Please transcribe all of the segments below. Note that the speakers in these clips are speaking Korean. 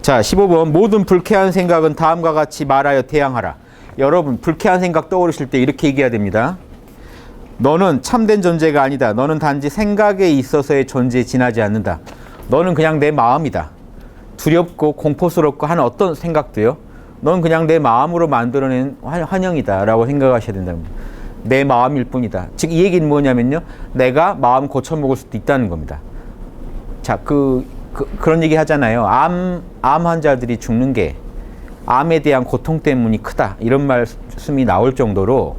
자, 15번. 모든 불쾌한 생각은 다음과 같이 말하여 대항하라. 여러분, 불쾌한 생각 떠오르실 때 이렇게 얘기해야 됩니다. 너는 참된 존재가 아니다. 너는 단지 생각에 있어서의 존재에 지나지 않는다. 너는 그냥 내 마음이다. 두렵고 공포스럽고 하는 어떤 생각도요, 넌 그냥 내 마음으로 만들어낸 환영이다 라고 생각하셔야 된답니다. 내 마음일 뿐이다. 즉 이 얘기는 뭐냐면요, 내가 마음 고쳐먹을 수도 있다는 겁니다. 자, 그런 얘기 하잖아요. 암 환자들이 죽는 게 암에 대한 고통 때문이 크다, 이런 말씀이 나올 정도로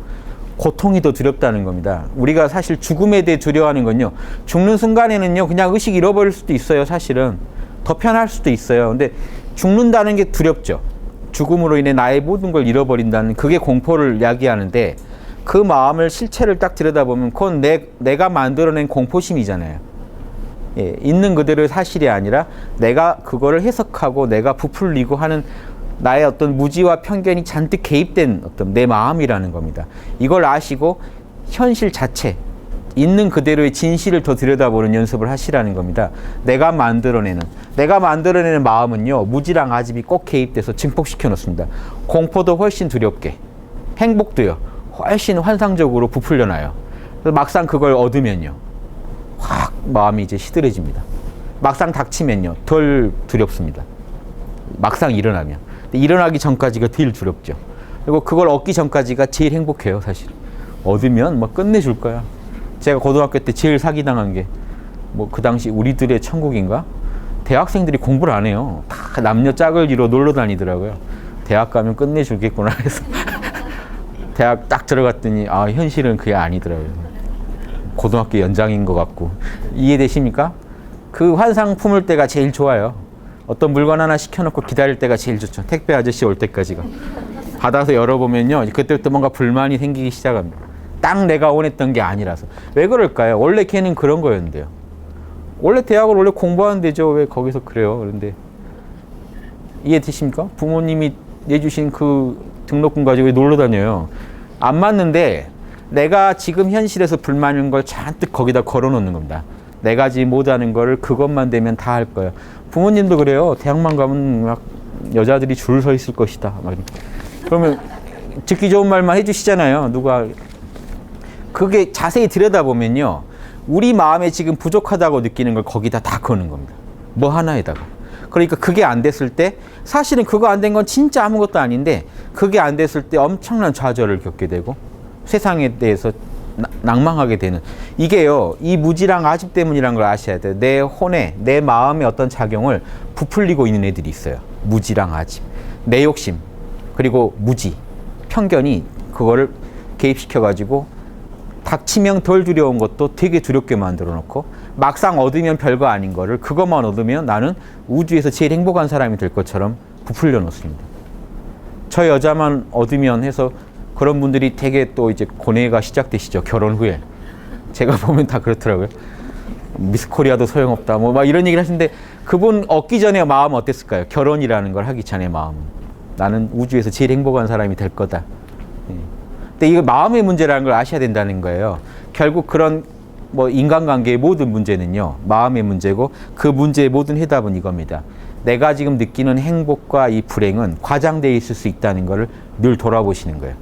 고통이 더 두렵다는 겁니다. 우리가 사실 죽음에 대해 두려워하는 건요, 죽는 순간에는요 그냥 의식 잃어버릴 수도 있어요. 사실은 더 편할 수도 있어요. 근데 죽는다는 게 두렵죠. 죽음으로 인해 나의 모든 걸 잃어버린다는, 그게 공포를 야기하는데, 그 마음을 실체를 딱 들여다보면 그건 내가 만들어낸 공포심이잖아요. 예, 있는 그대로의 사실이 아니라 내가 그거를 해석하고 내가 부풀리고 하는 나의 어떤 무지와 편견이 잔뜩 개입된 어떤 내 마음이라는 겁니다. 이걸 아시고 현실 자체, 있는 그대로의 진실을 더 들여다보는 연습을 하시라는 겁니다. 내가 만들어내는 마음은요, 무지랑 아집이 꼭 개입돼서 증폭시켜 놓습니다. 공포도 훨씬 두렵게, 행복도요 훨씬 환상적으로 부풀려놔요. 그래서 막상 그걸 얻으면요, 확 마음이 이제 시들해집니다. 막상 닥치면요 덜 두렵습니다. 막상 일어나면. 근데 일어나기 전까지가 제일 두렵죠. 그리고 그걸 얻기 전까지가 제일 행복해요. 사실 얻으면 막 끝내줄 거야. 제가 고등학교 때 제일 사기당한 게 뭐 그 당시 우리들의 천국인가? 대학생들이 공부를 안 해요. 다 남녀 짝을 이뤄 놀러 다니더라고요. 대학 가면 끝내주겠구나 해서 대학 딱 들어갔더니 아, 현실은 그게 아니더라고요. 고등학교 연장인 것 같고. 이해되십니까? 그 환상 품을 때가 제일 좋아요. 어떤 물건 하나 시켜놓고 기다릴 때가 제일 좋죠. 택배 아저씨 올 때까지가. 받아서 열어보면요, 그때부터 뭔가 불만이 생기기 시작합니다. 딱 내가 원했던 게 아니라서. 왜 그럴까요? 원래 걔는 그런 거였는데요. 원래 대학을 원래 공부하는 데죠. 왜 거기서 그래요? 그런데 이해되십니까? 부모님이 내주신 그 등록금 가지고 놀러 다녀요. 안 맞는데 내가 지금 현실에서 불만인 걸 잔뜩 거기다 걸어놓는 겁니다. 내가 지금 못하는 거를 그것만 되면 다 할 거예요. 부모님도 그래요. 대학만 가면 막 여자들이 줄 서 있을 것이다. 막 그러면 듣기 좋은 말만 해주시잖아요. 누가. 그게 자세히 들여다보면요, 우리 마음에 지금 부족하다고 느끼는 걸 거기다 다 거는 겁니다. 뭐 하나에다가. 그러니까 그게 안 됐을 때, 사실은 그거 안 된 건 진짜 아무것도 아닌데, 그게 안 됐을 때 엄청난 좌절을 겪게 되고 세상에 대해서 낭망하게 되는, 이게요 이 무지랑 아집 때문이라는 걸 아셔야 돼요. 내 혼에, 내 마음의 어떤 작용을 부풀리고 있는 애들이 있어요. 무지랑 아집, 내 욕심, 그리고 무지, 편견이 그거를 개입시켜 가지고 닥치면 덜 두려운 것도 되게 두렵게 만들어 놓고, 막상 얻으면 별거 아닌 거를, 그것만 얻으면 나는 우주에서 제일 행복한 사람이 될 것처럼 부풀려 놓습니다. 저 여자만 얻으면 해서 그런 분들이 되게 또 이제 고뇌가 시작되시죠. 결혼 후에. 제가 보면 다 그렇더라고요. 미스 코리아도 소용없다. 뭐 막 이런 얘기를 하시는데, 그분 얻기 전에 마음 어땠을까요? 결혼이라는 걸 하기 전에 마음은. 나는 우주에서 제일 행복한 사람이 될 거다. 근데 이거 마음의 문제라는 걸 아셔야 된다는 거예요. 결국 그런 뭐 인간관계의 모든 문제는요, 마음의 문제고, 그 문제의 모든 해답은 이겁니다. 내가 지금 느끼는 행복과 이 불행은 과장되어 있을 수 있다는 것을 늘 돌아보시는 거예요.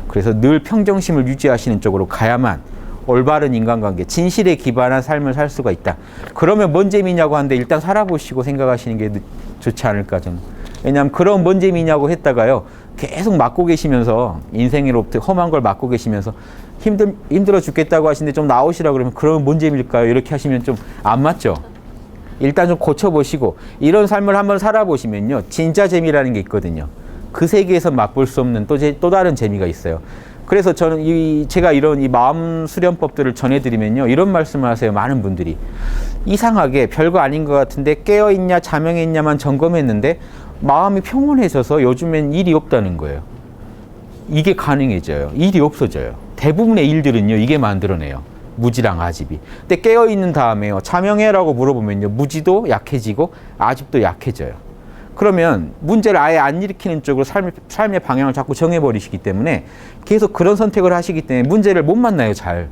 그래서 늘 평정심을 유지하시는 쪽으로 가야만 올바른 인간관계, 진실에 기반한 삶을 살 수가 있다. 그러면 뭔 재미냐고 하는데 일단 살아보시고 생각하시는 게 좋지 않을까 저는. 왜냐하면 그런 뭔 재미냐고 했다가요, 계속 맡고 계시면서, 인생으로부터 험한 걸 맡고 계시면서 힘들어 죽겠다고 하시는데 좀 나오시라 그러면 그러면 뭔 재미일까요? 이렇게 하시면 좀 안 맞죠? 일단 좀 고쳐보시고 이런 삶을 한번 살아보시면요, 진짜 재미라는 게 있거든요. 그 세계에서 맛볼 수 없는 또 다른 재미가 있어요. 그래서 저는 제가 이런 이 마음 수련법들을 전해드리면요, 이런 말씀을 하세요. 많은 분들이 이상하게 별거 아닌 것 같은데 깨어있냐 자명해 있냐만 점검했는데 마음이 평온해져서 요즘엔 일이 없다는 거예요. 이게 가능해져요. 일이 없어져요. 대부분의 일들은요, 이게 만들어내요. 무지랑 아집이. 근데 깨어있는 다음에요, 자명해라고 물어보면요, 무지도 약해지고 아집도 약해져요. 그러면 문제를 아예 안 일으키는 쪽으로 삶의 방향을 자꾸 정해버리시기 때문에 계속 그런 선택을 하시기 때문에 문제를 못 만나요, 잘.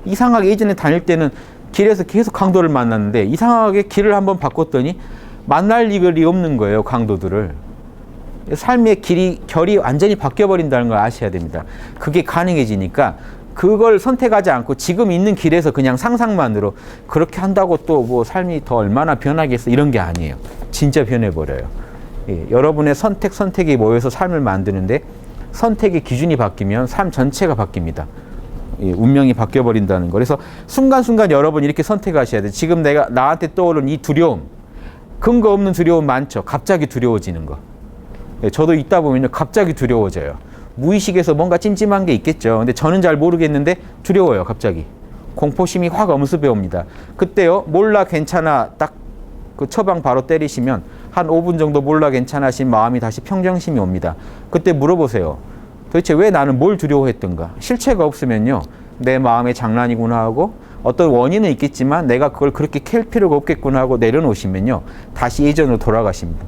이상하게 예전에 다닐 때는 길에서 계속 강도를 만났는데 이상하게 길을 한번 바꿨더니 만날 일이 없는 거예요, 강도들을. 삶의 결이 완전히 바뀌어버린다는 걸 아셔야 됩니다. 그게 가능해지니까 그걸 선택하지 않고 지금 있는 길에서 그냥 상상만으로 그렇게 한다고 또 뭐 삶이 더 얼마나 변하겠어 이런 게 아니에요. 진짜 변해버려요. 예, 여러분의 선택이 모여서 삶을 만드는데 선택의 기준이 바뀌면 삶 전체가 바뀝니다. 예, 운명이 바뀌어버린다는 거. 그래서 순간순간 여러분 이렇게 선택하셔야 돼요. 지금 나한테 떠오른 이 두려움, 근거 없는 두려움 많죠. 갑자기 두려워지는 거. 예, 저도 있다 보면 갑자기 두려워져요. 무의식에서 뭔가 찜찜한 게 있겠죠. 근데 저는 잘 모르겠는데 두려워요, 갑자기. 공포심이 확 엄습해 옵니다. 그때요, 몰라 괜찮아 딱 그 처방 바로 때리시면 한 5분 정도 몰라 괜찮아신 마음이 다시 평정심이 옵니다. 그때 물어보세요. 도대체 왜 나는 뭘 두려워했던가? 실체가 없으면요, 내 마음의 장난이구나 하고 어떤 원인은 있겠지만 내가 그걸 그렇게 캘 필요가 없겠구나 하고 내려놓으시면요, 다시 예전으로 돌아가십니다.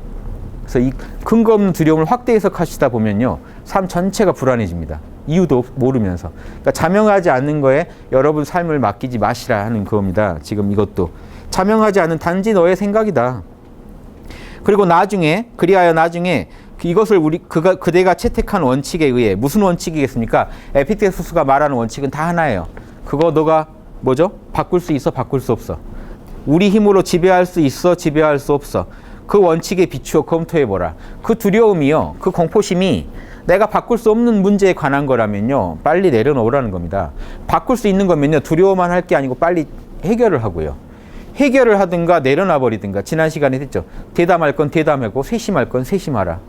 그래서 이 근거 없는 두려움을 확대 해석하시다 보면요, 삶 전체가 불안해집니다. 이유도 모르면서. 그러니까 자명하지 않는 거에 여러분 삶을 맡기지 마시라 하는 그겁니다. 지금 이것도. 자명하지 않은 단지 너의 생각이다. 그리고 그리하여 나중에 이것을 그대가 채택한 원칙에 의해, 무슨 원칙이겠습니까? 에피테투스가 말하는 원칙은 다 하나예요. 그거 너가 뭐죠? 바꿀 수 있어, 바꿀 수 없어. 우리 힘으로 지배할 수 있어, 지배할 수 없어. 그 원칙에 비추어 검토해보라. 그 두려움이요, 그 공포심이 내가 바꿀 수 없는 문제에 관한 거라면요, 빨리 내려놓으라는 겁니다. 바꿀 수 있는 거면요, 두려워만 할 게 아니고 빨리 해결을 하고요. 해결을 하든가 내려놔 버리든가. 지난 시간에 했죠. 대담할 건 대담하고 세심할 건 세심하라.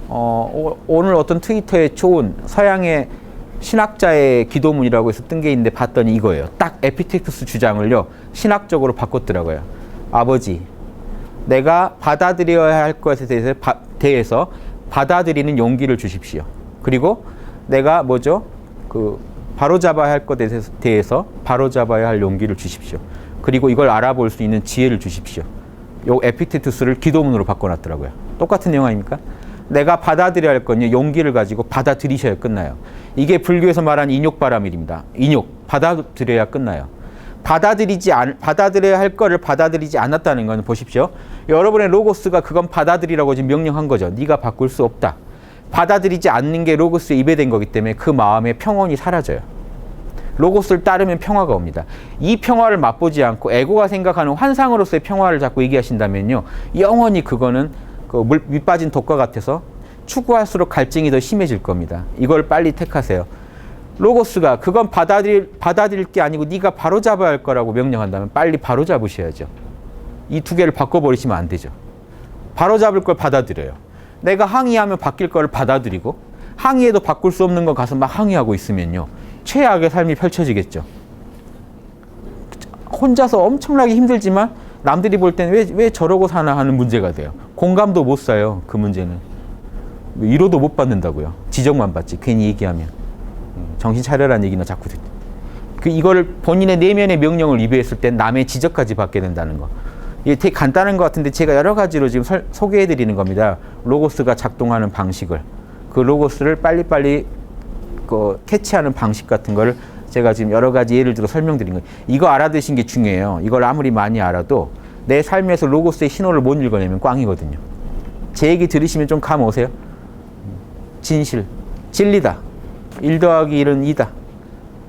오늘 어떤 트위터에 좋은 서양의 신학자의 기도문이라고 해서 뜬 게 있는데 봤더니 이거예요. 딱 에피텍투스 주장을요, 신학적으로 바꿨더라고요. 아버지, 내가 받아들여야 할 것에 대해서 받아들이는 용기를 주십시오. 그리고 내가 바로잡아야 할 것에 대해서 바로잡아야 할 용기를 주십시오. 그리고 이걸 알아볼 수 있는 지혜를 주십시오. 요 에피테투스를 기도문으로 바꿔놨더라고요. 똑같은 내용 아닙니까? 내가 받아들여야 할 건요, 용기를 가지고 받아들이셔야 끝나요. 이게 불교에서 말하는 인욕바람일입니다. 인욕, 받아들여야 끝나요. 받아들여야 할 거를 받아들이지 않았다는 건 보십시오. 여러분의 로고스가 그건 받아들이라고 지금 명령한 거죠. 네가 바꿀 수 없다. 받아들이지 않는 게 로고스의 입에 된 거기 때문에 그 마음의 평온이 사라져요. 로고스를 따르면 평화가 옵니다. 이 평화를 맛보지 않고 에고가 생각하는 환상으로서의 평화를 자꾸 얘기하신다면요, 영원히 그거는 밑빠진 독과 같아서 추구할수록 갈증이 더 심해질 겁니다. 이걸 빨리 택하세요. 로고스가 그건 받아들일 게 아니고 네가 바로잡아야 할 거라고 명령한다면 빨리 바로잡으셔야죠. 이 두 개를 바꿔버리시면 안 되죠. 바로잡을 걸 받아들여요. 내가 항의하면 바뀔 걸 받아들이고, 항의해도 바꿀 수 없는 거 가서 막 항의하고 있으면요, 최악의 삶이 펼쳐지겠죠. 혼자서 엄청나게 힘들지만 남들이 볼 때는 왜 저러고 사나 하는 문제가 돼요. 공감도 못 사요, 그 문제는. 위로도 못 받는다고요. 지적만 받지, 괜히 얘기하면. 정신 차려라는 얘기나 자꾸 듣고. 이거를 본인의 내면의 명령을 위배했을 땐 남의 지적까지 받게 된다는 거. 이게 되게 간단한 것 같은데 제가 여러 가지로 지금 소개해드리는 겁니다. 로고스가 작동하는 방식을. 그 로고스를 빨리빨리 캐치하는 방식 같은 거를 제가 지금 여러 가지 예를 들어 설명드린 거예요. 이거 알아두신 게 중요해요. 이걸 아무리 많이 알아도 내 삶에서 로고스의 신호를 못 읽어내면 꽝이거든요. 제 얘기 들으시면 좀 감 오세요? 진실, 진리다. 1 더하기 1은 2다.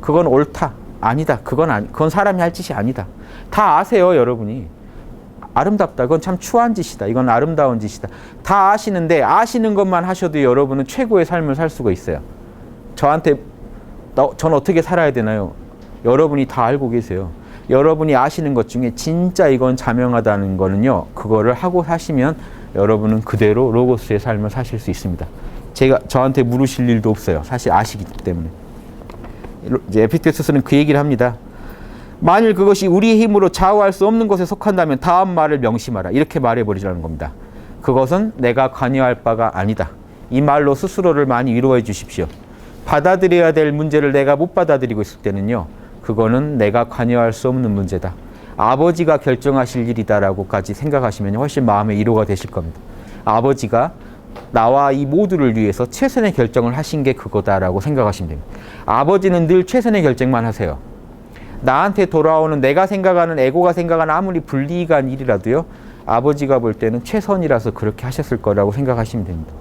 그건 옳다. 아니다. 그건 사람이 할 짓이 아니다. 다 아세요, 여러분이. 아름답다. 그건 참 추한 짓이다. 이건 아름다운 짓이다. 다 아시는데 아시는 것만 하셔도 여러분은 최고의 삶을 살 수가 있어요. 전 어떻게 살아야 되나요? 여러분이 다 알고 계세요. 여러분이 아시는 것 중에 진짜 이건 자명하다는 거는요, 그거를 하고 사시면 여러분은 그대로 로고스의 삶을 사실 수 있습니다. 저한테 물으실 일도 없어요. 사실 아시기 때문에. 이제 에피테투스는 그 얘기를 합니다. 만일 그것이 우리의 힘으로 좌우할 수 없는 것에 속한다면 다음 말을 명심하라. 이렇게 말해버리라는 겁니다. 그것은 내가 관여할 바가 아니다. 이 말로 스스로를 많이 위로해 주십시오. 받아들여야 될 문제를 내가 못 받아들이고 있을 때는요, 그거는 내가 관여할 수 없는 문제다. 아버지가 결정하실 일이다라고까지 생각하시면 훨씬 마음의 위로가 되실 겁니다. 아버지가 나와 이 모두를 위해서 최선의 결정을 하신 게 그거다라고 생각하시면 됩니다. 아버지는 늘 최선의 결정만 하세요. 나한테 돌아오는 내가 생각하는, 에고가 생각하는 아무리 불리한 일이라도요, 아버지가 볼 때는 최선이라서 그렇게 하셨을 거라고 생각하시면 됩니다.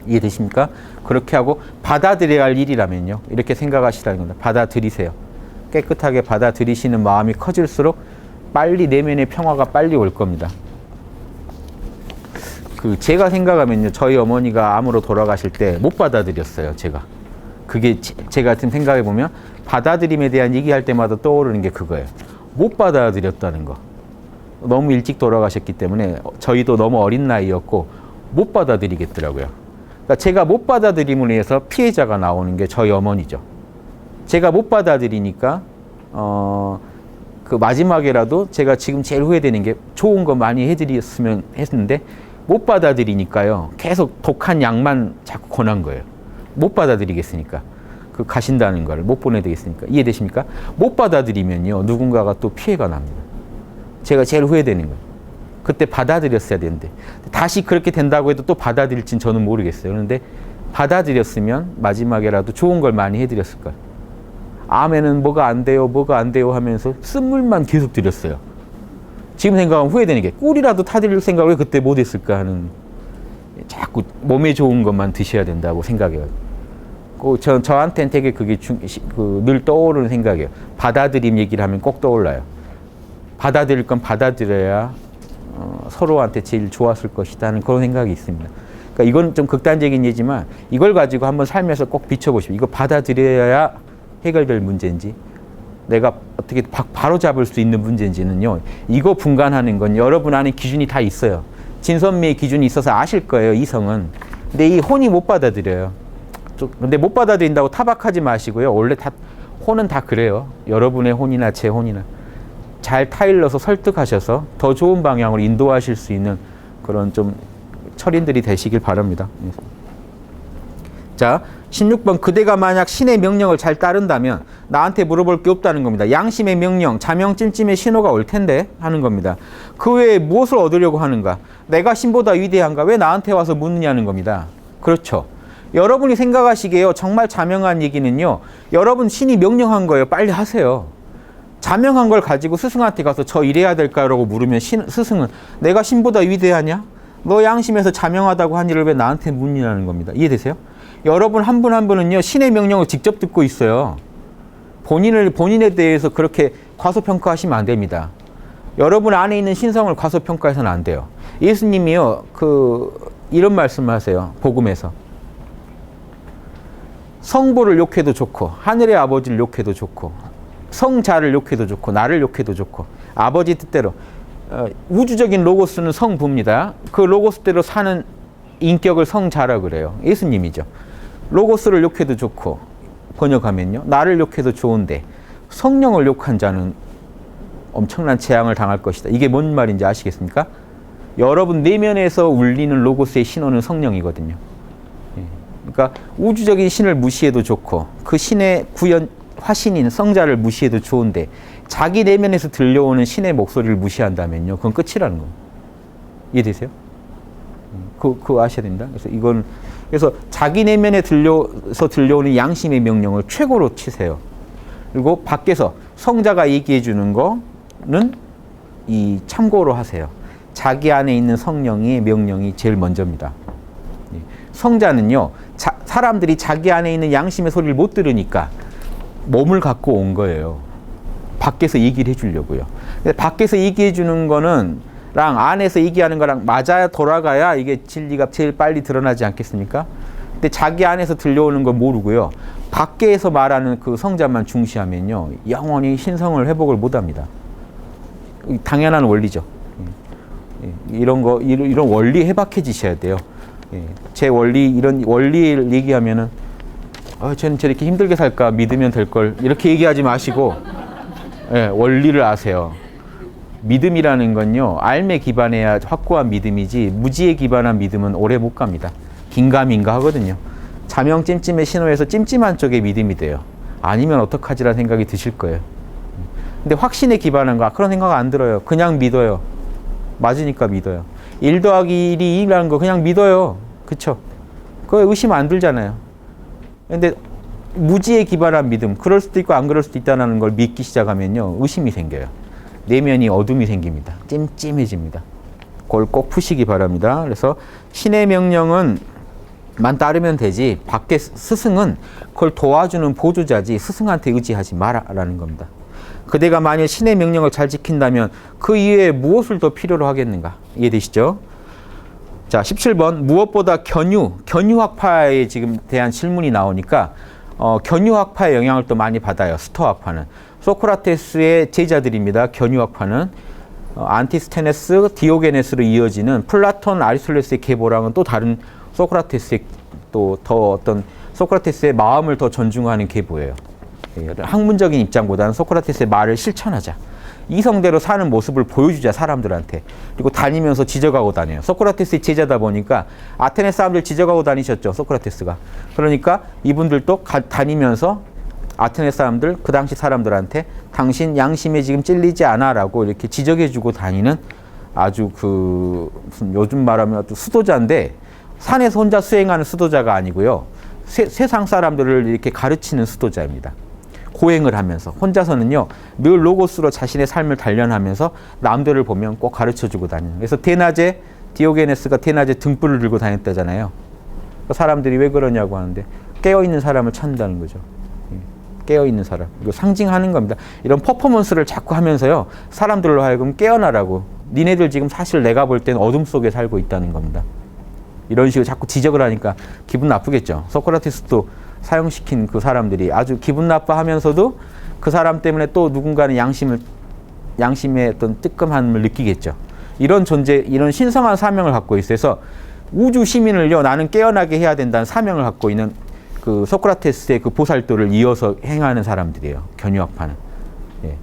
이해되십니까? 그렇게 하고 받아들여야 할 일이라면요. 이렇게 생각하시라는 겁니다. 받아들이세요. 깨끗하게 받아들이시는 마음이 커질수록 빨리 내면의 평화가 빨리 올 겁니다. 제가 생각하면요. 저희 어머니가 암으로 돌아가실 때 못 받아들였어요. 그게 제가 지금 생각해 보면 받아들임에 대한 얘기할 때마다 떠오르는 게 그거예요. 못 받아들였다는 거. 너무 일찍 돌아가셨기 때문에 저희도 너무 어린 나이였고 못 받아들이겠더라고요. 그러니까 제가 못 받아들임으로 인해서 피해자가 나오는 게 저희 어머니죠. 제가 못 받아들이니까 그 마지막에라도 제가 지금 제일 후회되는 게 좋은 거 많이 해드렸으면 했는데 못 받아들이니까요. 계속 독한 약만 자꾸 권한 거예요. 못 받아들이겠으니까. 가신다는 걸 못 보내드리겠으니까. 이해되십니까? 못 받아들이면요. 누군가가 또 피해가 납니다. 제가 제일 후회되는 거예요. 그때 받아들였어야 되는데. 다시 그렇게 된다고 해도 또 받아들일진 저는 모르겠어요. 그런데 받아들였으면 마지막에라도 좋은 걸 많이 해드렸을 거예요. 암에는 뭐가 안 돼요, 뭐가 안 돼요 하면서 쓴물만 계속 드렸어요. 지금 생각하면 후회되는 게 꿀이라도 타드릴 생각을 왜 그때 못했을까 하는, 자꾸 몸에 좋은 것만 드셔야 된다고 생각해요. 저한테는 되게 그게 늘 떠오르는 생각이에요. 받아들임 얘기를 하면 꼭 떠올라요. 받아들일 건 받아들여야 서로한테 제일 좋았을 것이다 하는 그런 생각이 있습니다. 그러니까 이건 좀 극단적인 예지만 이걸 가지고 한번 삶에서 꼭 비춰보십시오. 이거 받아들여야 해결될 문제인지 내가 어떻게 바로 잡을 수 있는 문제인지는요. 이거 분간하는 건 여러분 안에 기준이 다 있어요. 진선미의 기준이 있어서 아실 거예요. 이성은. 근데 이 혼이 못 받아들여요. 근데 못 받아들인다고 타박하지 마시고요. 원래 혼은 다 그래요. 여러분의 혼이나 제 혼이나. 잘 타일러서 설득하셔서 더 좋은 방향으로 인도하실 수 있는 그런 좀 철인들이 되시길 바랍니다. 자, 16번. 그대가 만약 신의 명령을 잘 따른다면 나한테 물어볼 게 없다는 겁니다. 양심의 명령, 자명 찜찜의 신호가 올 텐데 하는 겁니다. 그 외에 무엇을 얻으려고 하는가? 내가 신보다 위대한가? 왜 나한테 와서 묻느냐는 겁니다. 그렇죠. 여러분이 생각하시기에요. 정말 자명한 얘기는요. 여러분 신이 명령한 거예요. 빨리 하세요. 자명한 걸 가지고 스승한테 가서 저 이래야 될까라고 물으면 스승은 내가 신보다 위대하냐? 너 양심에서 자명하다고 한 일을 왜 나한테 묻느냐는 겁니다. 이해되세요? 여러분 한 분 한 분은요. 신의 명령을 직접 듣고 있어요. 본인에 대해서 그렇게 과소평가하시면 안 됩니다. 여러분 안에 있는 신성을 과소평가해서는 안 돼요. 예수님이요. 이런 말씀을 하세요. 복음에서. 성부를 욕해도 좋고 하늘의 아버지를 욕해도 좋고 성자를 욕해도 좋고 나를 욕해도 좋고 아버지 뜻대로 우주적인 로고스는 성부입니다. 그 로고스대로 사는 인격을 성자라 그래요. 예수님이죠. 로고스를 욕해도 좋고 번역하면요. 나를 욕해도 좋은데 성령을 욕한 자는 엄청난 재앙을 당할 것이다. 이게 뭔 말인지 아시겠습니까? 여러분 내면에서 울리는 로고스의 신호는 성령이거든요. 그러니까 우주적인 신을 무시해도 좋고 그 신의 화신인 성자를 무시해도 좋은데 자기 내면에서 들려오는 신의 목소리를 무시한다면요. 그건 끝이라는 겁니다. 이해되세요? 그거 아셔야 된다. 그래서 자기 내면에 들려오는 양심의 명령을 최고로 치세요. 그리고 밖에서 성자가 얘기해 주는 거는 참고로 하세요. 자기 안에 있는 성령의 명령이 제일 먼저입니다. 성자는요. 사람들이 자기 안에 있는 양심의 소리를 못 들으니까 몸을 갖고 온 거예요. 밖에서 얘기를 해주려고요. 밖에서 얘기해 주는 거는 안에서 얘기하는 거랑 맞아야 돌아가야 이게 진리가 제일 빨리 드러나지 않겠습니까? 근데 자기 안에서 들려오는 걸 모르고요. 밖에서 말하는 그 성자만 중시하면요. 영원히 신성을 회복을 못 합니다. 당연한 원리죠. 이런 원리 해박해지셔야 돼요. 제 원리, 이런 원리를 얘기하면은, 쟤는 저렇게 힘들게 살까? 믿으면 될 걸. 이렇게 얘기하지 마시고, 원리를 아세요. 믿음이라는 건요, 알매 기반해야 확고한 믿음이지, 무지에 기반한 믿음은 오래 못 갑니다. 긴가민가 하거든요. 자명 찜찜의 신호에서 찜찜한 쪽의 믿음이 돼요. 아니면 어떡하지라는 생각이 드실 거예요. 근데 확신에 기반한 거, 그런 생각 안 들어요. 그냥 믿어요. 맞으니까 믿어요. 1 더하기 1이 2라는 거 그냥 믿어요. 그쵸? 그거 의심 안 들잖아요. 근데 무지에 기반한 믿음, 그럴 수도 있고 안 그럴 수도 있다는 걸 믿기 시작하면요. 의심이 생겨요. 내면이 어둠이 생깁니다. 찜찜해집니다. 그걸 꼭 푸시기 바랍니다. 그래서 신의 명령은 만 따르면 되지 밖에 스승은 그걸 도와주는 보조자지 스승한테 의지하지 마라라는 겁니다. 그대가 만일 신의 명령을 잘 지킨다면 그 이외에 무엇을 더 필요로 하겠는가? 이해되시죠? 자, 17번 무엇보다 견유학파에 지금 대한 질문이 나오니까 견유학파의 영향을 또 많이 받아요. 스토아파는. 소크라테스의 제자들입니다. 견유학파는. 안티스테네스, 디오게네스로 이어지는 플라톤, 아리스토텔레스의 계보랑은 또 다른 소크라테스의 또 더 어떤 소크라테스의 마음을 더 존중하는 계보예요. 학문적인 입장보다는 소크라테스의 말을 실천하자. 이성대로 사는 모습을 보여주자 사람들한테. 그리고 다니면서 지적하고 다녀요. 소크라테스의 제자다 보니까 아테네 사람들 지적하고 다니셨죠. 소크라테스가. 그러니까 이분들도 다니면서 아테네 사람들, 그 당시 사람들한테 당신 양심에 지금 찔리지 않아 라고 이렇게 지적해주고 다니는 아주 무슨 요즘 말하면 아주 수도자인데 산에서 혼자 수행하는 수도자가 아니고요. 세상 사람들을 이렇게 가르치는 수도자입니다. 고행을 하면서 혼자서는요 늘 로고스로 자신의 삶을 단련하면서 남들을 보면 꼭 가르쳐주고 다니는. 그래서 대낮에 디오게네스가 대낮에 등불을 들고 다녔다잖아요. 사람들이 왜 그러냐고 하는데 깨어있는 사람을 찾는다는 거죠. 깨어있는 사람. 이거 상징하는 겁니다. 이런 퍼포먼스를 자꾸 하면서요 사람들로 하여금 깨어나라고. 니네들 지금 사실 내가 볼 땐 어둠 속에 살고 있다는 겁니다. 이런 식으로 자꾸 지적을 하니까 기분 나쁘겠죠. 소크라테스도 사용시킨 그 사람들이 아주 기분 나빠하면서도 그 사람 때문에 또 누군가는 양심의 어떤 뜨끔함을 느끼겠죠. 이런 존재, 이런 신성한 사명을 갖고 있어서 우주 시민을요 나는 깨어나게 해야 된다는 사명을 갖고 있는 그 소크라테스의 그 보살도를 이어서 행하는 사람들이에요. 견유학파는. 예.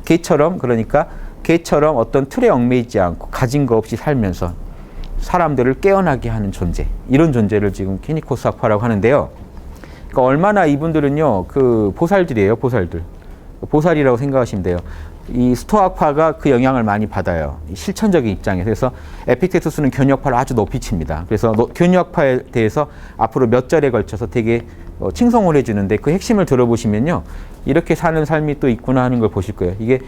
개처럼 그러니까 개처럼 어떤 틀에 얽매이지 않고 가진 거 없이 살면서 사람들을 깨어나게 하는 존재. 이런 존재를 지금 키니코스 학파라고 하는데요. 그러니까 얼마나 이분들은요, 그 보살들이에요, 보살들. 보살이라고 생각하시면 돼요. 이 스토아파가 그 영향을 많이 받아요. 실천적인 입장에서. 그래서 에피테투스는 견유학파를 아주 높이 칩니다. 그래서 견유학파에 대해서 앞으로 몇 절에 걸쳐서 되게 칭송을 해주는데 그 핵심을 들어보시면요. 이렇게 사는 삶이 또 있구나 하는 걸 보실 거예요. 이게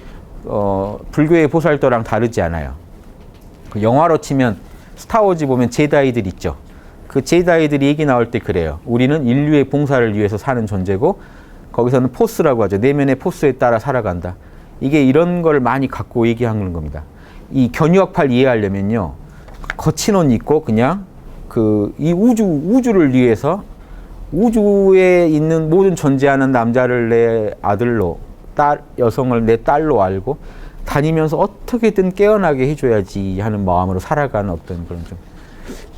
불교의 보살도랑 다르지 않아요. 그 영화로 치면 스타워즈 보면 제다이들 있죠. 그 제다이들이 얘기 나올 때 그래요. 우리는 인류의 봉사를 위해서 사는 존재고 거기서는 포스라고 하죠. 내면의 포스에 따라 살아간다. 이게 이런 걸 많이 갖고 얘기하는 겁니다. 이 견유학파를 이해하려면요. 거친 옷 입고 그냥 이 우주를 위해서 우주에 있는 모든 존재하는 남자를 내 아들로, 여성을 내 딸로 알고 다니면서 어떻게든 깨어나게 해줘야지 하는 마음으로 살아가는 어떤 그런 좀,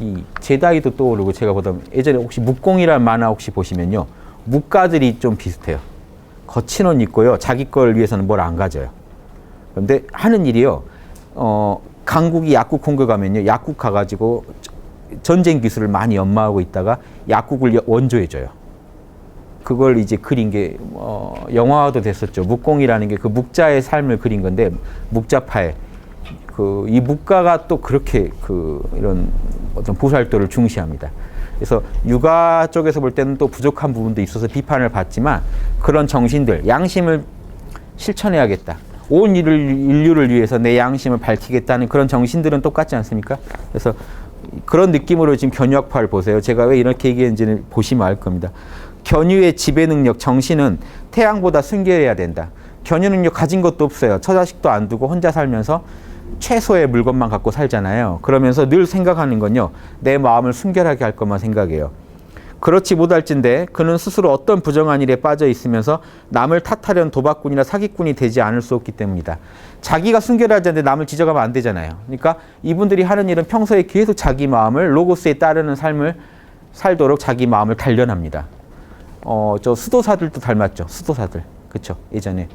이 제다이도 떠오르고 제가 보다 예전에 혹시 묵공이라는 만화 혹시 보시면요. 묵가들이 좀 비슷해요. 거친 옷 입고요. 자기 걸 위해서는 뭘 안 가져요. 그런데 하는 일이요. 강국이 약국 공격하면요. 약국 가가지고 전쟁 기술을 많이 연마하고 있다가 약국을 원조해줘요. 그걸 이제 그린 게 영화화도 됐었죠. 묵공이라는 게 그 묵자의 삶을 그린 건데 묵자파의 이 묵가가 또 그렇게 이런 어떤 보살도를 중시합니다. 그래서 육아 쪽에서 볼 때는 또 부족한 부분도 있어서 비판을 받지만 그런 정신들, 양심을 실천해야겠다. 온 인류를 위해서 내 양심을 밝히겠다는 그런 정신들은 똑같지 않습니까? 그래서 그런 느낌으로 지금 견유학파를 보세요. 제가 왜 이렇게 얘기했는지는 보시면 알 겁니다. 견유의 지배 능력, 정신은 태양보다 순결해야 된다. 견유 능력 가진 것도 없어요. 처자식도 안 두고 혼자 살면서 최소의 물건만 갖고 살잖아요. 그러면서 늘 생각하는 건요. 내 마음을 순결하게 할 것만 생각해요. 그렇지 못할진데 그는 스스로 어떤 부정한 일에 빠져 있으면서 남을 탓하려는 도박꾼이나 사기꾼이 되지 않을 수 없기 때문이다. 자기가 순결하지 않는데 남을 지적하면 안 되잖아요. 그러니까 이분들이 하는 일은 평소에 계속 자기 마음을 로고스에 따르는 삶을 살도록 자기 마음을 단련합니다. 저 수도사들도 닮았죠. 수도사들. 그쵸. 예전에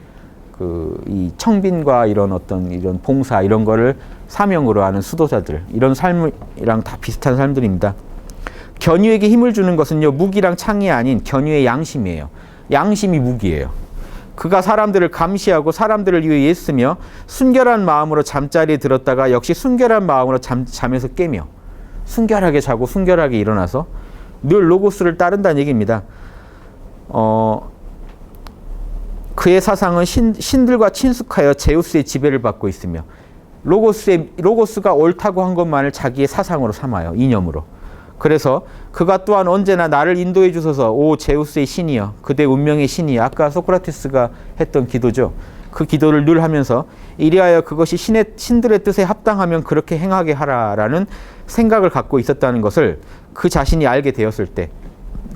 이 청빈과 이런 어떤 이런 봉사 이런 거를 사명으로 하는 수도사들. 이런 삶이랑 다 비슷한 삶들입니다. 견유에게 힘을 주는 것은요. 무기랑 창이 아닌 견유의 양심이에요. 양심이 무기예요. 그가 사람들을 감시하고 사람들을 위해 애쓰며 순결한 마음으로 잠자리에 들었다가 역시 순결한 마음으로 잠에서 깨며 순결하게 자고 순결하게 일어나서 늘 로고스를 따른다는 얘기입니다. 그의 사상은 신들과 친숙하여 제우스의 지배를 받고 있으며 로고스가 옳다고 한 것만을 자기의 사상으로 삼아요. 이념으로. 그래서 그가 또한 언제나 나를 인도해 주소서 오 제우스의 신이여 그대 운명의 신이여 아까 소크라테스가 했던 기도죠. 그 기도를 늘 하면서 이리하여 그것이 신들의 뜻에 합당하면 그렇게 행하게 하라라는 생각을 갖고 있었다는 것을 그 자신이 알게 되었을 때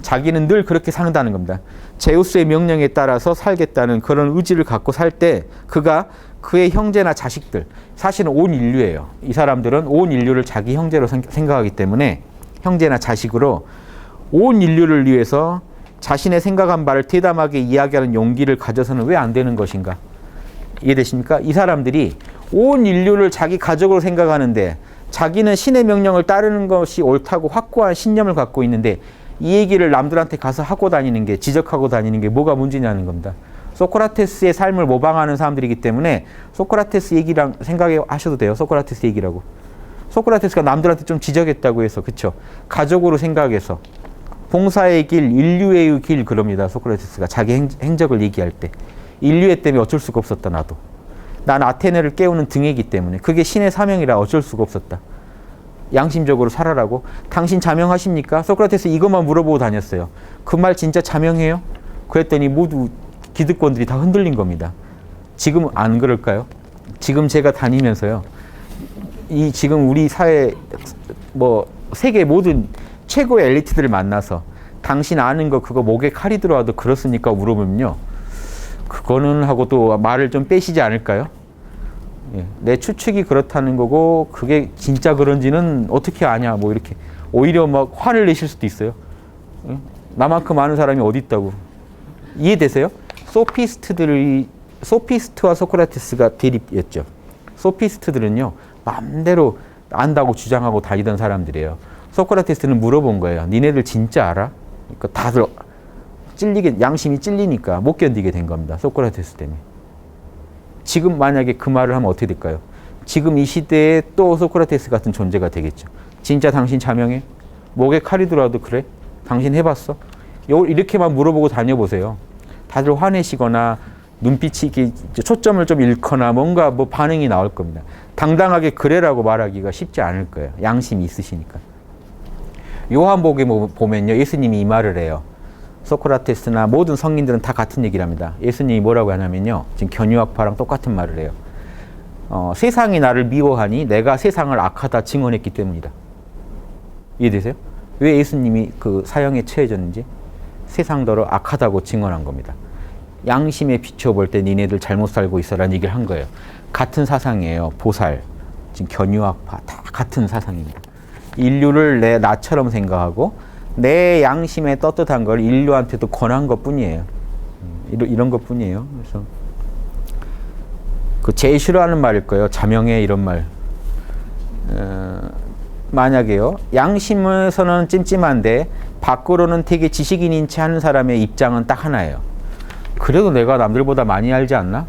자기는 늘 그렇게 산다는 겁니다. 제우스의 명령에 따라서 살겠다는 그런 의지를 갖고 살 때 그가 그의 형제나 자식들, 사실은 온 인류예요. 이 사람들은 온 인류를 자기 형제로 생각하기 때문에 형제나 자식으로 온 인류를 위해서 자신의 생각한 바를 대담하게 이야기하는 용기를 가져서는 왜 안 되는 것인가? 이해되십니까? 이 사람들이 온 인류를 자기 가족으로 생각하는데 자기는 신의 명령을 따르는 것이 옳다고 확고한 신념을 갖고 있는데 이 얘기를 남들한테 가서 하고 다니는 게, 지적하고 다니는 게 뭐가 문제냐는 겁니다. 소크라테스의 삶을 모방하는 사람들이기 때문에 소크라테스 얘기랑 생각하셔도 돼요. 소크라테스 얘기라고. 소크라테스가 남들한테 좀 지적했다고 해서, 그쵸? 가족으로 생각해서 봉사의 길, 인류의 길 그럽니다. 소크라테스가 자기 행적을 얘기할 때. 인류애 때문에 어쩔 수가 없었다. 나도. 난 아테네를 깨우는 등이기 때문에. 그게 신의 사명이라 어쩔 수가 없었다. 양심적으로 살아라고. 당신 자명하십니까? 소크라테스 이것만 물어보고 다녔어요. 그 말 진짜 자명해요? 그랬더니 모두 기득권들이 다 흔들린 겁니다. 지금 안 그럴까요? 지금 제가 다니면서요. 지금 우리 사회 세계 모든 최고의 엘리트들을 만나서 당신 아는 거 그거 목에 칼이 들어와도 그렇습니까? 물어보면요. 그거는 하고 또 말을 좀 빼시지 않을까요? 예, 내 추측이 그렇다는 거고 그게 진짜 그런지는 어떻게 아냐 뭐 이렇게 오히려 막 화를 내실 수도 있어요. 예? 나만큼 아는 사람이 어디 있다고. 이해되세요? 소피스트와 소크라테스가 대립이었죠. 소피스트들은요 마음대로 안다고 주장하고 다니던 사람들이에요. 소크라테스는 물어본 거예요. 니네들 진짜 알아? 그러니까 다들 양심이 찔리니까 못 견디게 된 겁니다. 소크라테스 때문에. 지금 만약에 그 말을 하면 어떻게 될까요? 지금 이 시대에 또 소크라테스 같은 존재가 되겠죠. 진짜 당신 자명해? 목에 칼이 들어와도 그래? 당신 해봤어? 이렇게만 물어보고 다녀보세요. 다들 화내시거나 눈빛이 이렇게 초점을 좀 잃거나 뭔가 반응이 나올 겁니다. 당당하게 그래라고 말하기가 쉽지 않을 거예요. 양심이 있으시니까. 요한복음에 보면요. 예수님이 이 말을 해요. 소크라테스나 모든 성인들은 다 같은 얘기를 합니다. 예수님이 뭐라고 하냐면요. 지금 견유학파랑 똑같은 말을 해요. 세상이 나를 미워하니 내가 세상을 악하다 증언했기 때문이다. 이해되세요? 왜 예수님이 그 사형에 처해졌는지 세상더러 악하다고 증언한 겁니다. 양심에 비춰볼 때 니네들 잘못 살고 있어라는 얘기를 한 거예요. 같은 사상이에요. 보살, 지금 견유학파 다 같은 사상입니다. 인류를 나처럼 생각하고 내 양심에 떳떳한 걸 인류한테도 권한 것뿐이에요. 이런 것뿐이에요. 그래서 그 제일 싫어하는 말일 거예요. 자명해 이런 말. 만약에요. 양심에서는 찜찜한데 밖으로는 되게 지식인인 체 하는 사람의 입장은 딱 하나예요. 그래도 내가 남들보다 많이 알지 않나?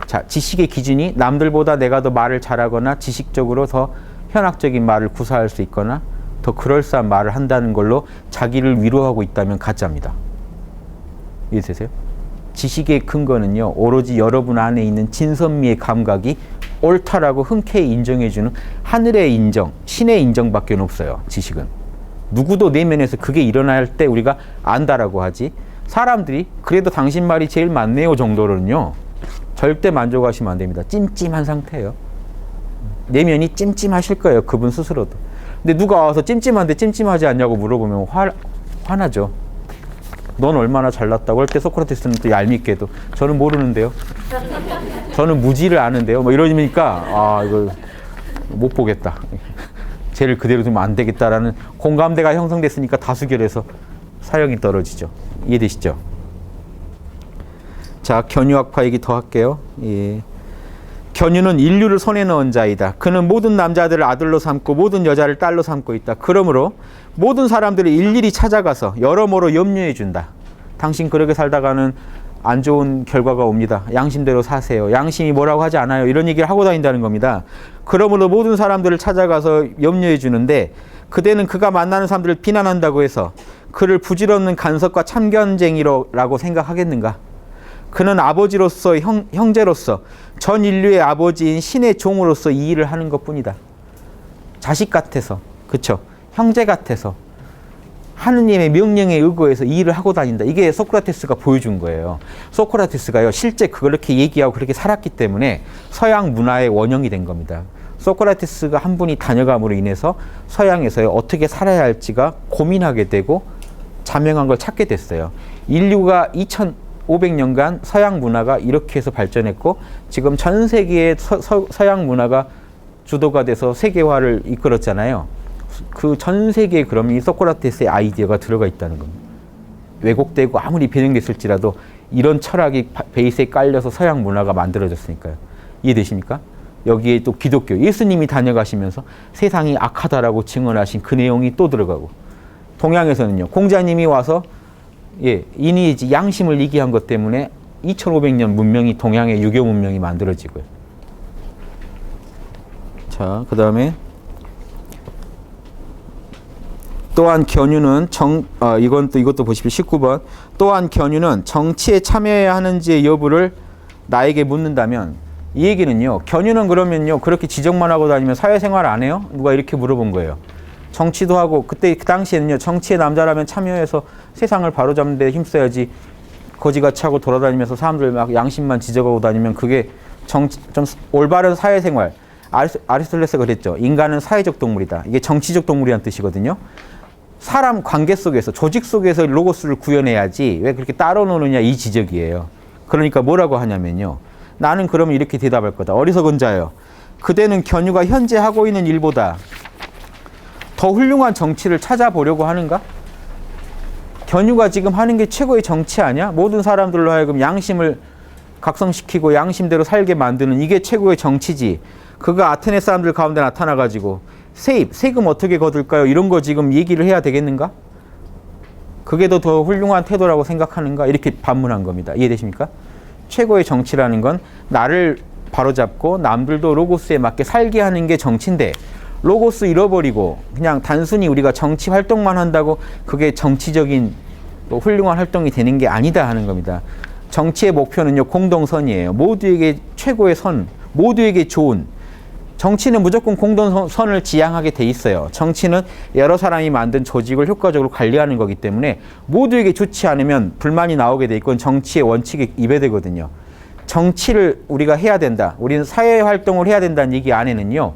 자, 지식의 기준이 남들보다 내가 더 말을 잘하거나 지식적으로 더 현학적인 말을 구사할 수 있거나 더 그럴싸한 말을 한다는 걸로 자기를 위로하고 있다면 가짜입니다. 이해되세요? 지식의 근거는요. 오로지 여러분 안에 있는 진선미의 감각이 옳다라고 흔쾌히 인정해주는 하늘의 인정, 신의 인정밖에 없어요. 지식은. 누구도 내면에서 그게 일어날 때 우리가 안다라고 하지. 사람들이 그래도 당신 말이 제일 맞네요 정도로는요. 절대 만족하시면 안 됩니다. 찜찜한 상태예요. 내면이 찜찜하실 거예요. 그분 스스로도. 근데 누가 와서 찜찜한데 찜찜하지 않냐고 물어보면 화나죠. 넌 얼마나 잘났다고 할 때 소크라테스는 또 얄밉게도 저는 모르는데요. 저는 무지를 아는데요. 뭐 이러니까 이거 못 보겠다. 쟤를 그대로 두면 안 되겠다라는 공감대가 형성됐으니까 다수결에서 사형이 떨어지죠. 이해되시죠? 자, 견유학파 얘기 더 할게요. 예. 견유는 인류를 손에 넣은 자이다. 그는 모든 남자들을 아들로 삼고 모든 여자를 딸로 삼고 있다. 그러므로 모든 사람들을 일일이 찾아가서 여러모로 염려해 준다. 당신 그렇게 살다가는 안 좋은 결과가 옵니다. 양심대로 사세요. 양심이 뭐라고 하지 않아요. 이런 얘기를 하고 다닌다는 겁니다. 그러므로 모든 사람들을 찾아가서 염려해 주는데 그대는 그가 만나는 사람들을 비난한다고 해서 그를 부질없는 간섭과 참견쟁이라고 생각하겠는가? 그는 아버지로서 형제로서 전 인류의 아버지인 신의 종으로서 이 일을 하는 것뿐이다. 자식 같아서, 그렇죠? 형제 같아서 하느님의 명령에 의거해서 이 일을 하고 다닌다. 이게 소크라테스가 보여준 거예요. 소크라테스가요, 실제 그렇게 얘기하고 그렇게 살았기 때문에 서양 문화의 원형이 된 겁니다. 소크라테스가 한 분이 다녀감으로 인해서 서양에서 어떻게 살아야 할지가 고민하게 되고 자명한 걸 찾게 됐어요. 인류가 2500년간 서양 문화가 이렇게 해서 발전했고 지금 전 세계의 서양 문화가 주도가 돼서 세계화를 이끌었잖아요. 그 전 세계에 그러면 이 소크라테스의 아이디어가 들어가 있다는 겁니다. 왜곡되고 아무리 변형됐을지라도 이런 철학이 베이스에 깔려서 서양 문화가 만들어졌으니까요. 이해되십니까? 여기에 또 기독교, 예수님이 다녀가시면서 세상이 악하다라고 증언하신 그 내용이 또 들어가고, 동양에서는요, 공자님이 와서 인의지 양심을 이기한 것 때문에 2500년 문명이 동양의 유교 문명이 만들어지고요. 자, 그 다음에 또한 견유는 이것도 보십시오. 19번. 또한 견유는 정치에 참여해야 하는지의 여부를 나에게 묻는다면, 이 얘기는요, 견유는 그러면요, 그렇게 지적만 하고 다니면 사회생활 안 해요? 누가 이렇게 물어본 거예요. 정치도 하고, 그때 그 당시에는요, 정치에 남자라면 참여해서 세상을 바로잡는 데 힘써야지, 거지같이 하고 돌아다니면서 사람들 막 양심만 지적하고 다니면 그게 좀 올바른 사회생활. 아리스토텔레스가 그랬죠. 인간은 사회적 동물이다. 이게 정치적 동물이라는 뜻이거든요. 사람 관계 속에서, 조직 속에서 로고스를 구현해야지 왜 그렇게 따로 노느냐, 이 지적이에요. 그러니까 뭐라고 하냐면요, 나는 그러면 이렇게 대답할 거다. 어리석은 자여, 그대는 견유가 현재 하고 있는 일보다 더 훌륭한 정치를 찾아보려고 하는가? 견유가 지금 하는 게 최고의 정치 아니야? 모든 사람들로 하여금 양심을 각성시키고 양심대로 살게 만드는 이게 최고의 정치지. 그가 아테네 사람들 가운데 나타나가지고 세금 어떻게 거둘까요? 이런 거 지금 얘기를 해야 되겠는가? 그게 더 훌륭한 태도라고 생각하는가? 이렇게 반문한 겁니다. 이해되십니까? 최고의 정치라는 건 나를 바로잡고 남들도 로고스에 맞게 살게 하는 게 정치인데, 로고스 잃어버리고 그냥 단순히 우리가 정치 활동만 한다고 그게 정치적인 훌륭한 활동이 되는 게 아니다 하는 겁니다. 정치의 목표는요, 공동선이에요. 모두에게 최고의 선, 모두에게 좋은. 정치는 무조건 공동선을 지향하게 돼 있어요. 정치는 여러 사람이 만든 조직을 효과적으로 관리하는 거기 때문에 모두에게 좋지 않으면 불만이 나오게 돼 있고 정치의 원칙에 위배되거든요. 정치를 우리가 해야 된다. 우리는 사회활동을 해야 된다는 얘기 안에는요,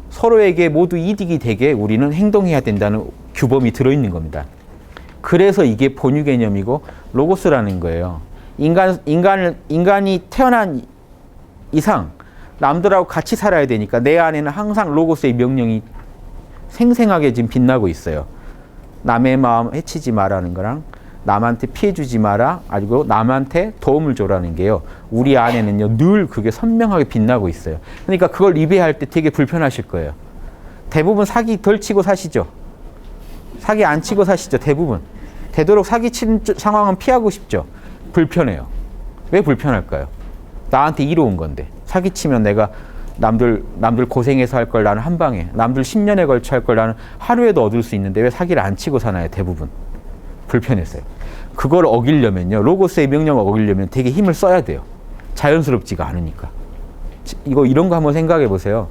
서로에게 모두 이득이 되게 우리는 행동해야 된다는 규범이 들어있는 겁니다. 그래서 이게 본유 개념이고 로고스라는 거예요. 인간이 태어난 이상 남들하고 같이 살아야 되니까 내 안에는 항상 로고스의 명령이 생생하게 지금 빛나고 있어요. 남의 마음 해치지 마라는 거랑 남한테 피해 주지 마라, 그리고 남한테 도움을 줘라는 게요, 우리 안에는요 늘 그게 선명하게 빛나고 있어요. 그러니까 그걸 리베할 때 되게 불편하실 거예요. 대부분 사기 덜 치고 사시죠. 사기 안 치고 사시죠. 대부분. 되도록 사기 치는 상황은 피하고 싶죠. 불편해요. 왜 불편할까요? 나한테 이로운 건데. 사기치면 내가 남들 고생해서 할 걸 나는 한 방에, 남들 10년에 걸쳐 할 걸 나는 하루에도 얻을 수 있는데 왜 사기를 안 치고 사나요? 대부분. 불편했어요. 그걸 어기려면요, 로고스의 명령을 어기려면 되게 힘을 써야 돼요. 자연스럽지가 않으니까. 이런 거 한번 생각해 보세요.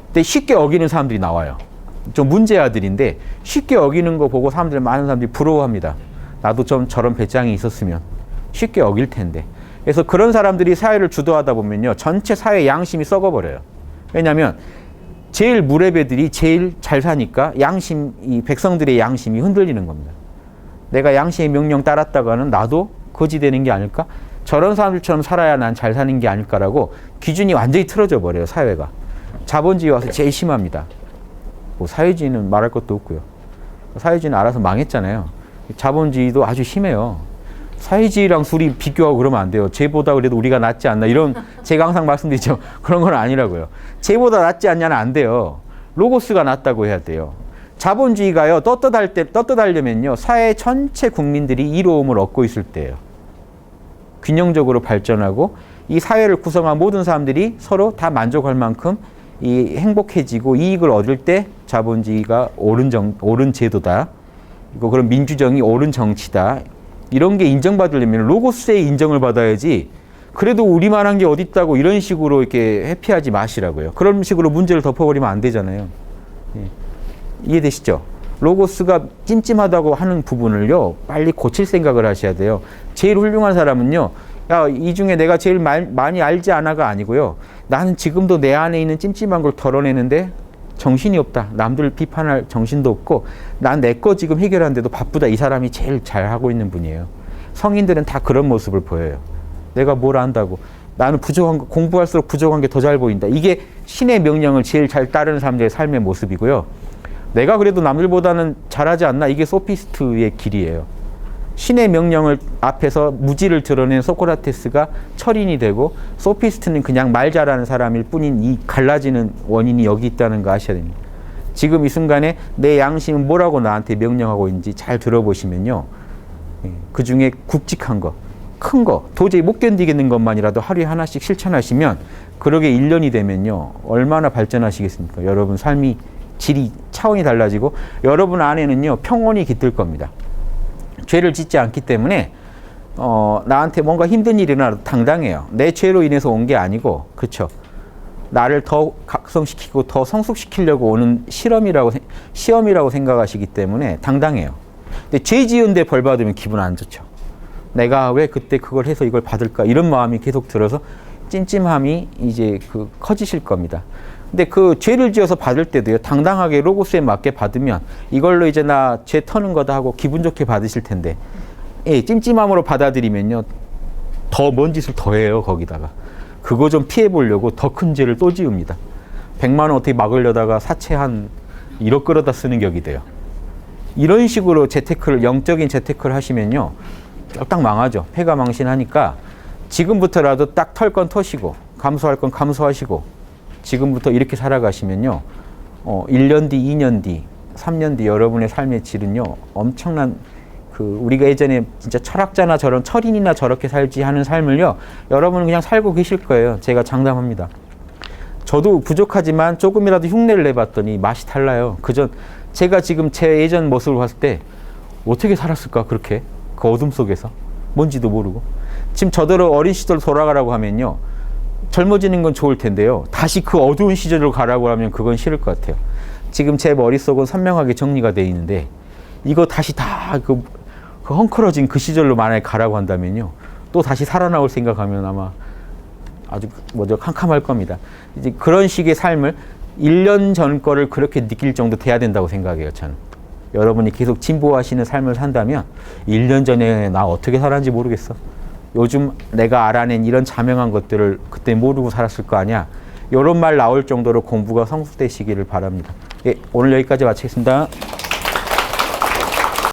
근데 쉽게 어기는 사람들이 나와요. 좀 문제아들인데 쉽게 어기는 거 보고 많은 사람들이 부러워합니다. 나도 좀 저런 배짱이 있었으면 쉽게 어길 텐데. 그래서 그런 사람들이 사회를 주도하다 보면요, 전체 사회 양심이 썩어버려요. 왜냐하면 제일 무레배들이 제일 잘 사니까 이 백성들의 양심이 흔들리는 겁니다. 내가 양심의 명령 따랐다가는 나도 거지 되는 게 아닐까? 저런 사람들처럼 살아야 난 잘 사는 게 아닐까라고 기준이 완전히 틀어져 버려요, 사회가. 자본주의 와서 제일 심합니다. 사회주의는 말할 것도 없고요. 사회주의는 알아서 망했잖아요. 자본주의도 아주 심해요. 사회주의랑 둘이 비교하고 그러면 안 돼요. 쟤보다 그래도 우리가 낫지 않나, 이런, 제가 항상 말씀드리죠. 그런 건 아니라고요. 쟤보다 낫지 않냐는 안 돼요. 로고스가 낫다고 해야 돼요. 자본주의가요, 떳떳하려면요, 사회 전체 국민들이 이로움을 얻고 있을 때예요. 균형적으로 발전하고 이 사회를 구성한 모든 사람들이 서로 다 만족할 만큼 이 행복해지고 이익을 얻을 때 자본주의가 옳은 제도다. 그리고 그런 민주정이 옳은 정치다. 이런 게 인정받으려면 로고스의 인정을 받아야지 그래도 우리만한 게 어디 있다고 이런 식으로 이렇게 회피하지 마시라고요. 그런 식으로 문제를 덮어버리면 안 되잖아요. 예. 이해되시죠? 로고스가 찜찜하다고 하는 부분을요, 빨리 고칠 생각을 하셔야 돼요. 제일 훌륭한 사람은요, 야, 이 중에 내가 제일 많이 알지 않아가 아니고요. 나는 지금도 내 안에 있는 찜찜한 걸 덜어내는데 정신이 없다. 남들 비판할 정신도 없고 난 내 거 지금 해결하는데도 바쁘다. 이 사람이 제일 잘하고 있는 분이에요. 성인들은 다 그런 모습을 보여요. 내가 뭘 안다고. 나는 부족한 거, 공부할수록 부족한 게 더 잘 보인다. 이게 신의 명령을 제일 잘 따르는 사람들의 삶의 모습이고요. 내가 그래도 남들보다는 잘하지 않나? 이게 소피스트의 길이에요. 신의 명령을 앞에서 무지를 드러낸 소크라테스가 철인이 되고 소피스트는 그냥 말 잘하는 사람일 뿐인 이 갈라지는 원인이 여기 있다는 거 아셔야 됩니다. 지금 이 순간에 내 양심은 뭐라고 나한테 명령하고 있는지 잘 들어보시면요. 그 중에 굵직한 거, 큰 거, 도저히 못 견디겠는 것만이라도 하루에 하나씩 실천하시면 그러게 1년이 되면요. 얼마나 발전하시겠습니까? 여러분 삶이 질이 차원이 달라지고 여러분 안에는요. 평온이 깃들 겁니다. 죄를 짓지 않기 때문에 나한테 뭔가 힘든 일이 일어나도 당당해요. 내 죄로 인해서 온 게 아니고 그렇죠. 나를 더 각성시키고 더 성숙시키려고 오는 시험이라고 생각하시기 때문에 당당해요. 근데 죄 지은데 벌 받으면 기분 안 좋죠. 내가 왜 그때 그걸 해서 이걸 받을까 이런 마음이 계속 들어서 찜찜함이 이제 커지실 겁니다. 근데 그 죄를 지어서 받을 때도요, 당당하게 로고스에 맞게 받으면 이걸로 이제 나 죄 터는 거다 하고 기분 좋게 받으실 텐데, 예, 찜찜함으로 받아들이면요, 더 먼 짓을 더 해요, 거기다가. 그거 좀 피해 보려고 더 큰 죄를 또 지읍니다. 100만 원 어떻게 막으려다가 사채 한 1억 끌어다 쓰는 격이 돼요. 이런 식으로 영적인 재테크를 하시면요, 딱 망하죠. 패가 망신하니까 지금부터라도 딱 털 건 터시고, 감수할 건 감수하시고, 지금부터 이렇게 살아가시면요, 1년 뒤, 2년 뒤, 3년 뒤 여러분의 삶의 질은요, 엄청난 우리가 예전에 진짜 철학자나 저런 철인이나 저렇게 살지 하는 삶을요, 여러분은 그냥 살고 계실 거예요. 제가 장담합니다. 저도 부족하지만 조금이라도 흉내를 내봤더니 맛이 달라요. 제가 지금 제 예전 모습을 봤을 때 어떻게 살았을까, 그렇게? 그 어둠 속에서. 뭔지도 모르고. 지금 저더러 어린 시절 돌아가라고 하면요, 젊어지는 건 좋을 텐데요. 다시 그 어두운 시절로 가라고 하면 그건 싫을 것 같아요. 지금 제 머릿속은 선명하게 정리가 되어 있는데 이거 다시 다 그 헝클어진 그 시절로 만약에 가라고 한다면요. 또 다시 살아나올 생각하면 아마 아주 캄캄할 겁니다. 이제 그런 식의 삶을 1년 전 거를 그렇게 느낄 정도 돼야 된다고 생각해요, 저는. 여러분이 계속 진보하시는 삶을 산다면 1년 전에 나 어떻게 살았는지 모르겠어. 요즘 내가 알아낸 이런 자명한 것들을 그때 모르고 살았을 거 아니야. 이런 말 나올 정도로 공부가 성숙되시기를 바랍니다. 예, 오늘 여기까지 마치겠습니다.